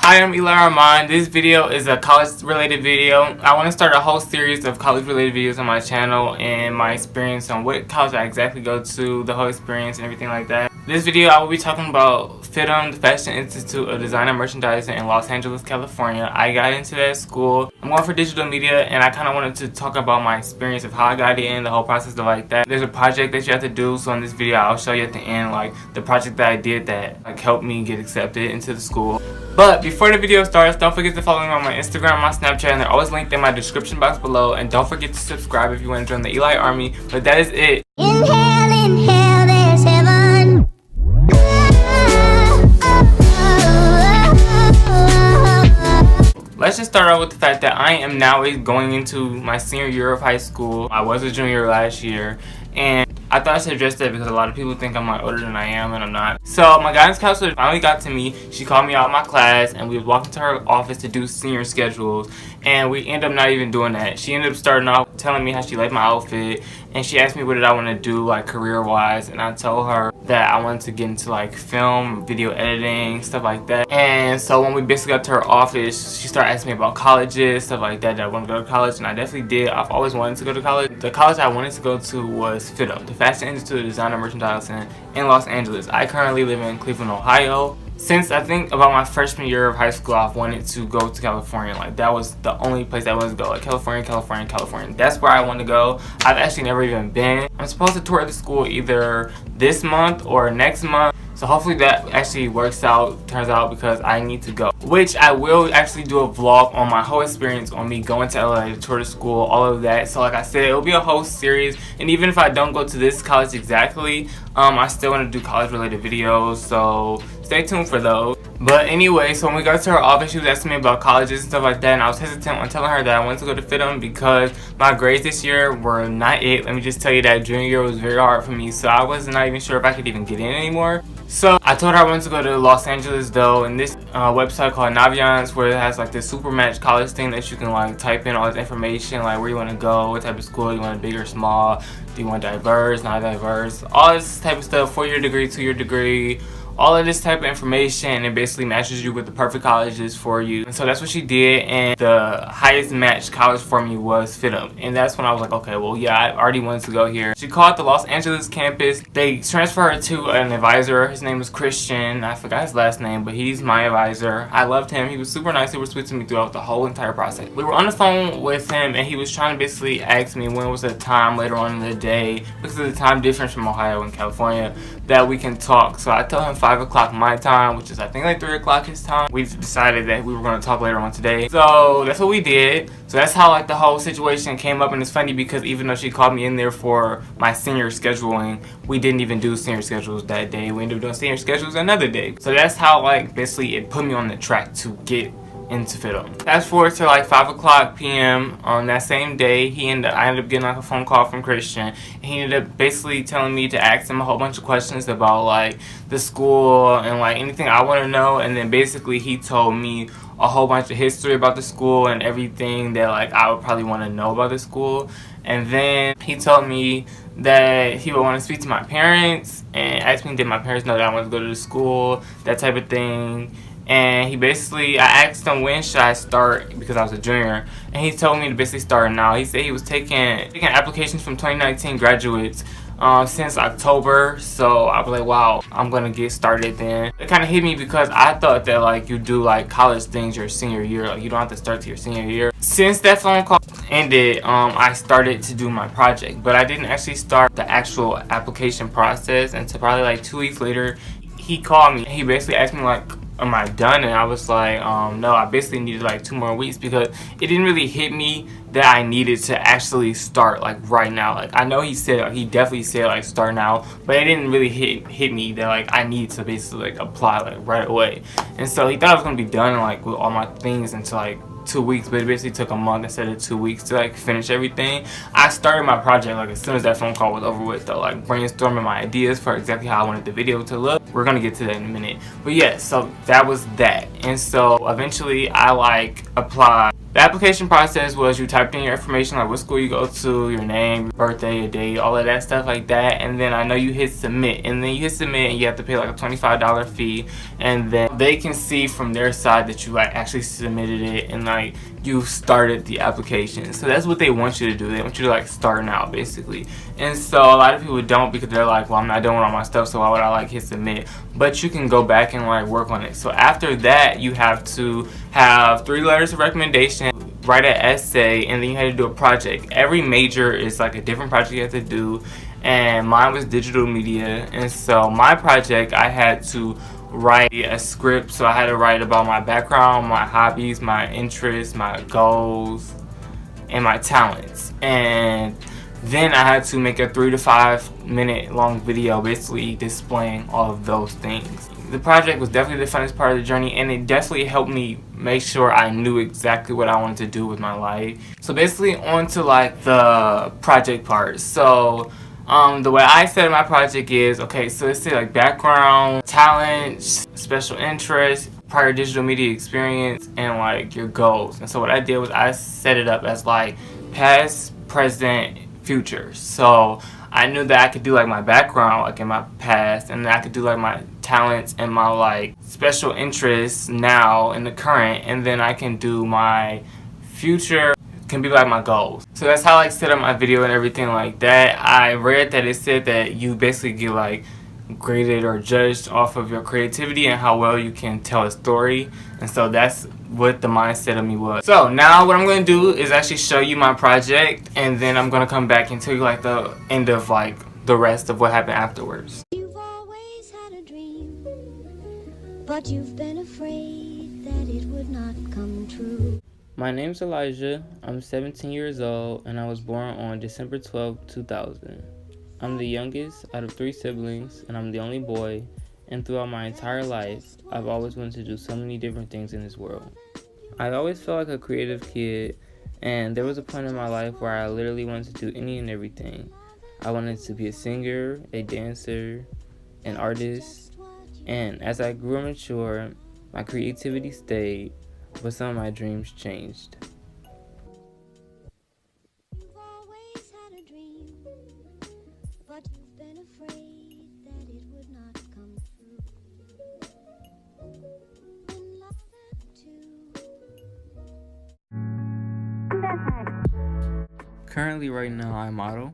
Hi, I'm Elii Ormond. This video is a college related video. I want to start a whole series of college related videos on my channel and my experience on what college I exactly go to, the whole experience and everything like that. This video I will be talking about FIDM, the Fashion Institute of Design and Merchandising in Los Angeles, California. I got into that school. I'm going for digital media and I kind of wanted to talk about my experience of how I got in, the whole process of like that. There's a project that you have to do, so in this video I'll show you at the end like the project that I did that like helped me get accepted into the school. But before the video starts, don't forget to follow me on my Instagram, my Snapchat, and they're always linked in my description box below. And don't forget to subscribe if you want to join the Elii Army. But that is it. Inhale, there's heaven. Let's just start out with the fact that I am now going into my senior year of high school. I was a junior last year, and I thought I should address that because a lot of people think I'm like older than I am, and I'm not. So my guidance counselor finally got to me. She called me out of my class and we was walking to her office to do senior schedules, and we ended up not even doing that. She ended up starting off telling me how she liked my outfit, and she asked me what did I want to do like career wise, and I told her that I wanted to get into like film, video editing, stuff like that. And so when we basically got to her office, she started asking me about colleges, stuff like that I want to go to college, and I definitely did. I've always wanted to go to college. The college I wanted to go to was FIDM, the Fashion Institute of Design and Merchandising in Los Angeles. I currently live in Cleveland, Ohio. Since I think about my freshman year of high school, I've wanted to go to California. Like that was the only place I wanted to go. Like California, California, California. That's where I want to go. I've actually never even been. I'm supposed to tour the school either this month or next month. So hopefully that actually works out, turns out, because I need to go. Which I will actually do a vlog on my whole experience on me going to LA to tour the school, all of that. So like I said, it'll be a whole series. And even if I don't go to this college exactly, I still want to do college related videos. So stay tuned for those. But anyway, so when we got to her office, she was asking me about colleges and stuff like that, and I was hesitant on telling her that I wanted to go to FIDM because my grades this year were not it. Let me just tell you that junior year was very hard for me, so I was not even sure if I could even get in anymore. So I told her I wanted to go to Los Angeles though, and this website called Naviance, where it has like this super match college thing that you can like type in all this information, like where you want to go, what type of school you want, big or small, do you want diverse, not diverse, all this type of stuff, 4-year degree, 2-year degree, all of this type of information, and it basically matches you with the perfect colleges for you. And so that's what she did, and the highest matched college for me was FIDM. And that's when I was like, okay, well yeah, I already wanted to go here. She called the Los Angeles campus. They transferred her to an advisor. His name was Christian. I forgot his last name, but he's my advisor. I loved him. He was super nice, super sweet to me throughout the whole entire process. We were on the phone with him, and he was trying to basically ask me when was the time later on in the day, because of the time difference from Ohio and California, that we can talk. So I told him 5 o'clock my time, which is I think like 3 o'clock his time. We decided that we were going to talk later on today. So that's what we did. So that's how like the whole situation came up. And it's funny because even though she called me in there for my senior scheduling, we didn't even do senior schedules that day. We ended up doing senior schedules another day. So that's how like basically it put me on the track to get into FIDM. Fast forward to like 5 o'clock p.m. on that same day, I ended up getting like a phone call from Christian, and he ended up basically telling me to ask him a whole bunch of questions about like the school and like anything I want to know. And then basically he told me a whole bunch of history about the school and everything that like I would probably want to know about the school. And then he told me that he would want to speak to my parents and ask me did my parents know that I wanted to go to the school, that type of thing. And he basically, I asked him when should I start because I was a junior, and he told me to basically start now. He said he was taking applications from 2019 graduates since October. So I was like, wow, I'm gonna get started then. It kind of hit me because I thought that like you do like college things your senior year, like you don't have to start to your senior year. Since that phone call ended, I started to do my project, but I didn't actually start the actual application process until probably like 2 weeks later. He called me and he basically asked me like, am I done? And I was like, no, I basically needed like 2 more weeks because it didn't really hit me that I needed to actually start like right now. Like I know he definitely said like start now, but it didn't really hit me that like I need to basically like apply like right away. And so he thought I was gonna be done like with all my things until like 2 weeks, but it basically took a month instead of 2 weeks to like finish everything. I started my project like as soon as that phone call was over with though, like brainstorming my ideas for exactly how I wanted the video to look. We're gonna get to that in a minute. But yeah, so that was that. And so eventually I like applied The application process was you typed in your information, like what school you go to, your name, your birthday, your date, all of that stuff like that. And then I know you hit submit, and then you hit submit and you have to pay like a $25 fee, and then they can see from their side that you like actually submitted it and like you started the application. So that's what they want you to do. They want you to like start now basically. And so a lot of people don't, because they're like, well, I'm not doing all my stuff, so why would I like hit submit? But you can go back and like work on it. So after that, you have to have 3 letters of recommendation, write an essay, and then you had to do a project. Every major is like a different project you have to do, and mine was digital media. And so my project, I had to write a script. So I had to write about my background, my hobbies, my interests, my goals, and my talents. And then I had to make a 3 to 5 minute long video basically displaying all of those things. The project was definitely the funnest part of the journey, and it definitely helped me make sure I knew exactly what I wanted to do with my life. So basically on to like the project part. So the way I set my project is, okay, so let's say like background, talents, special interest, prior digital media experience, and like your goals. And so what I did was I set it up as like past, present, future. So I knew that I could do like my background like in my past, and then I could do like my talents and my like special interests now in the current, and then I can do my future can be like my goals. So that's how I like set up my video and everything like that. I read that it said that you basically get like graded or judged off of your creativity and how well you can tell a story, and so that's what the mindset of me was. So now what I'm going to do is actually show you my project, and then I'm going to come back and tell you like the end of like the rest of what happened afterwards. You've always had a dream, but you've been afraid that it would not come true. My name's Elijah. I'm 17 years old, and I was born on December 12, 2000. I'm the youngest out of 3 siblings, and I'm the only boy, and throughout my entire life, I've always wanted to do so many different things in this world. I always felt like a creative kid, and there was a point in my life where I literally wanted to do any and everything. I wanted to be a singer, a dancer, an artist, and as I grew and matured, my creativity stayed, but some of my dreams changed. You've always had a dream, but you've been afraid that it would not come true. When love and two. Currently right now I model.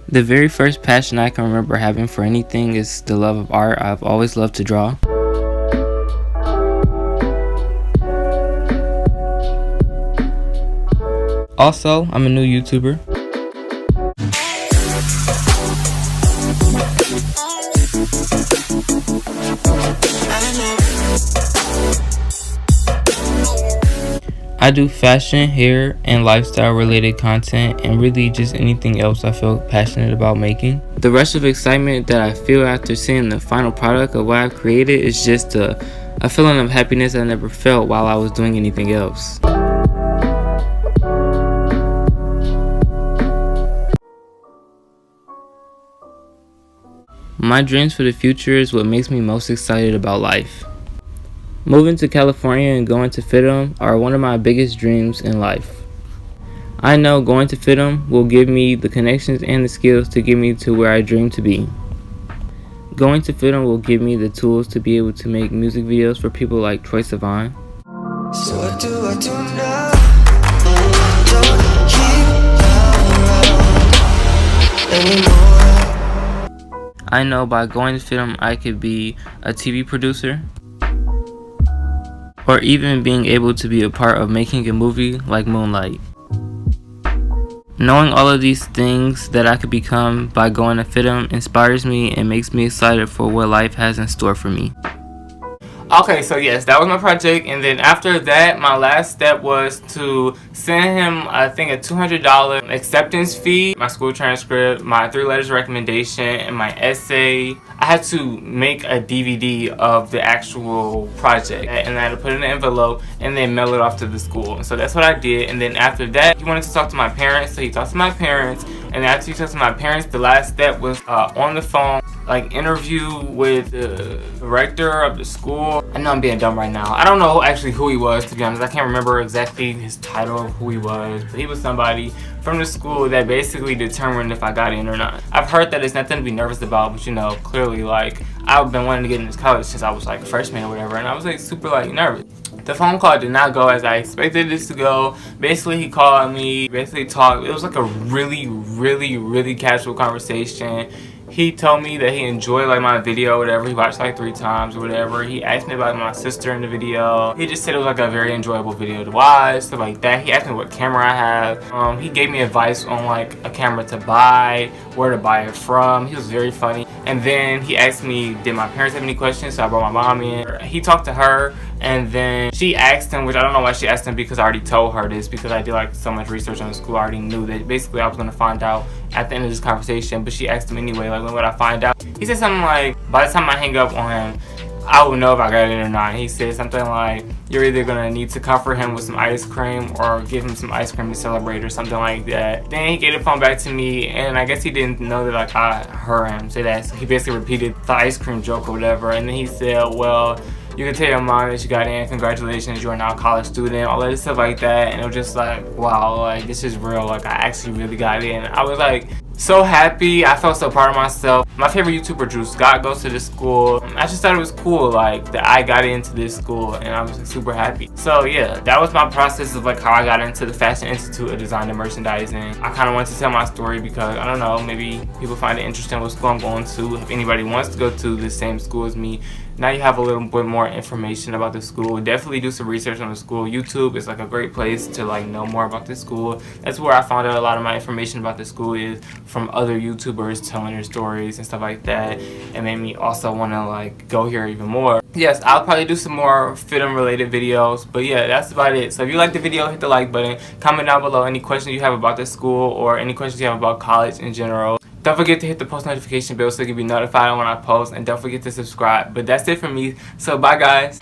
The very first passion I can remember having for anything is the love of art. I've always loved to draw. Also, I'm a new YouTuber. I do fashion, hair, and lifestyle related content, and really just anything else I feel passionate about making. The rush of excitement that I feel after seeing the final product of what I've created is just a feeling of happiness I never felt while I was doing anything else. My dreams for the future is what makes me most excited about life. Moving to California and going to FIDM are one of my biggest dreams in life. I know going to FIDM will give me the connections and the skills to get me to where I dream to be. Going to FIDM will give me the tools to be able to make music videos for people like Troye Sivan. So what do I do now? Don't keep around anymore. I know by going to FIDM I could be a TV producer, or even being able to be a part of making a movie like Moonlight. Knowing all of these things that I could become by going to FIDM inspires me and makes me excited for what life has in store for me. Okay, so yes, that was my project, and then after that, my last step was to send him, I think, a $200 acceptance fee, my school transcript, my 3 letters of recommendation, and my essay. I had to make a DVD of the actual project, and I had to put it in an envelope and then mail it off to the school. So that's what I did, and then after that, he wanted to talk to my parents, so he talked to my parents, and after he talked to my parents, the last step was on the phone, like interview with the director of the school. I know I'm being dumb right now. I don't know actually who he was, to be honest. I can't remember exactly his title of who he was, but he was somebody from the school that basically determined if I got in or not. I've heard that it's nothing to be nervous about, but you know, clearly, like, I've been wanting to get in this college since I was like a freshman or whatever, and I was like super like nervous. The phone call did not go as I expected this to go. Basically, he called me, basically talked. It was like a really casual conversation. He told me that he enjoyed like my video or whatever. He watched like 3 times or whatever. He asked me about my sister in the video. He just said it was like a very enjoyable video to watch, stuff like that. He asked me what camera I have. He gave me advice on like a camera to buy, where to buy it from. He was very funny. And then he asked me, did my parents have any questions? So I brought my mom in. He talked to her, and then she asked him, which I don't know why she asked him, because I already told her this, because I did like so much research on the school. I already knew that basically I was going to find out at the end of this conversation, but she asked him anyway, like, when would I find out? He said something like, by the time I hang up on him, I will know if I got it or not. He said something like, you're either gonna need to comfort him with some ice cream or give him some ice cream to celebrate or something like that. Then he gave the phone back to me, and I guess he didn't know that like I heard him say that, so he basically repeated the ice cream joke or whatever, and then he said, well, you can tell your mom that you got in, congratulations, you are now a college student, all that stuff like that. And it was just like, wow, like, this is real, like, I actually really got in. I was like so happy. I felt so proud of myself. My favorite YouTuber, Drew Scott, goes to this school. I just thought it was cool, like, that I got into this school, and I was like, super happy. So yeah, that was my process of like how I got into the Fashion Institute of Design and Merchandising. I kind of wanted to tell my story because, I don't know, maybe people find it interesting what school I'm going to. If anybody wants to go to the same school as me, now you have a little bit more information about the school. Definitely do some research on the school. YouTube is like a great place to like know more about the school. That's where I found out a lot of my information about the school is from other YouTubers telling their stories and stuff like that. It made me also want to like go here even more. Yes, I'll probably do some more FIDM related videos, but yeah, that's about it. So if you like the video, hit the like button. Comment down below any questions you have about the school or any questions you have about college in general. Don't forget to hit the post notification bell so you can be notified when I post, and don't forget to subscribe. But that's it for me, so bye guys.